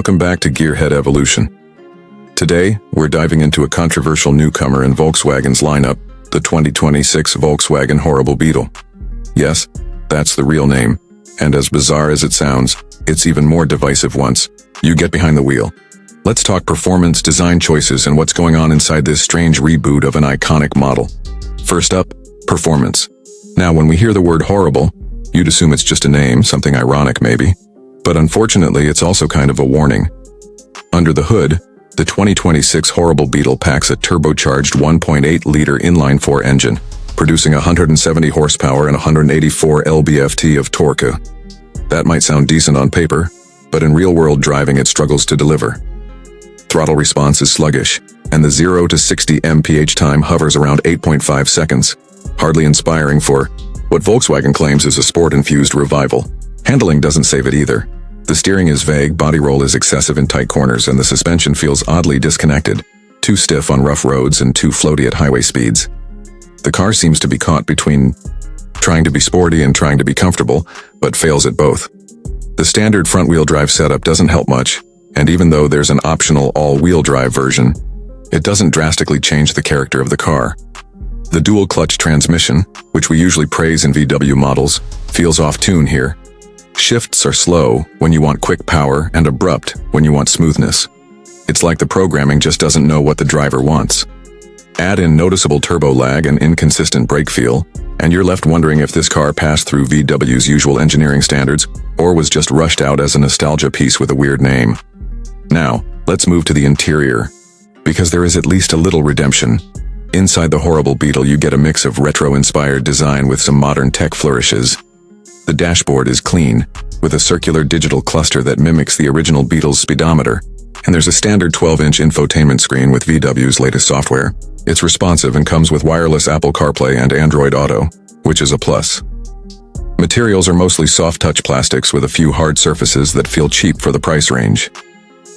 Welcome back to Gearhead Evolution. Today, we're diving into a controversial newcomer in Volkswagen's lineup, the 2026 Volkswagen Horrible Beetle. Yes, that's the real name, and as bizarre as it sounds, it's even more divisive once you get behind the wheel. Let's talk performance, design choices, and what's going on inside this strange reboot of an iconic model. First up, performance. Now, when we hear the word horrible, you'd assume it's just a name, something ironic maybe. But unfortunately, it's also kind of a warning. Under the hood, the 2026 Horrible Beetle packs a turbocharged 1.8-liter inline-4 engine, producing 170 horsepower and 184 lb-ft of torque. That might sound decent on paper, but in real-world driving it struggles to deliver. Throttle response is sluggish, and the 0 to 60 mph time hovers around 8.5 seconds, hardly inspiring for what Volkswagen claims is a sport-infused revival. Handling doesn't save it either. The steering is vague, body roll is excessive in tight corners, and the suspension feels oddly disconnected, too stiff on rough roads and too floaty at highway speeds. The car seems to be caught between trying to be sporty and trying to be comfortable, but fails at both. The standard front-wheel drive setup doesn't help much, and even though there's an optional all-wheel drive version, it doesn't drastically change the character of the car. The dual-clutch transmission, which we usually praise in VW models, feels off-tune here. Shifts are slow when you want quick power and abrupt when you want smoothness. It's like the programming just doesn't know what the driver wants. Add in noticeable turbo lag and inconsistent brake feel, and you're left wondering if this car passed through VW's usual engineering standards or was just rushed out as a nostalgia piece with a weird name. Now, let's move to the interior, because there is at least a little redemption. Inside the Horrible Beetle, you get a mix of retro-inspired design with some modern tech flourishes. The dashboard is clean, with a circular digital cluster that mimics the original Beetle's speedometer, and there's a standard 12-inch infotainment screen with VW's latest software. It's responsive and comes with wireless Apple CarPlay and Android Auto, which is a plus. Materials are mostly soft-touch plastics with a few hard surfaces that feel cheap for the price range.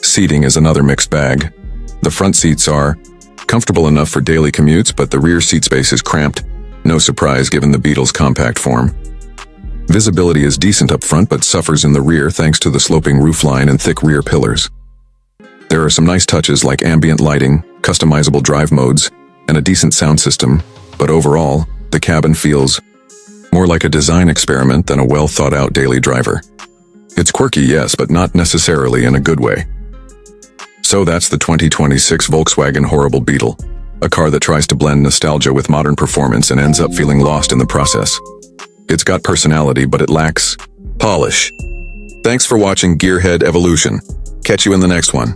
Seating is another mixed bag. The front seats are comfortable enough for daily commutes, but the rear seat space is cramped, no surprise given the Beetle's compact form. Visibility is decent up front but suffers in the rear thanks to the sloping roofline and thick rear pillars. There are some nice touches like ambient lighting, customizable drive modes, and a decent sound system, but overall, the cabin feels more like a design experiment than a well-thought-out daily driver. It's quirky, yes, but not necessarily in a good way. So that's the 2026 Volkswagen Horrible Beetle, a car that tries to blend nostalgia with modern performance and ends up feeling lost in the process. It's got personality, but it lacks polish. Thanks for watching Gearhead Evolution. Catch you in the next one.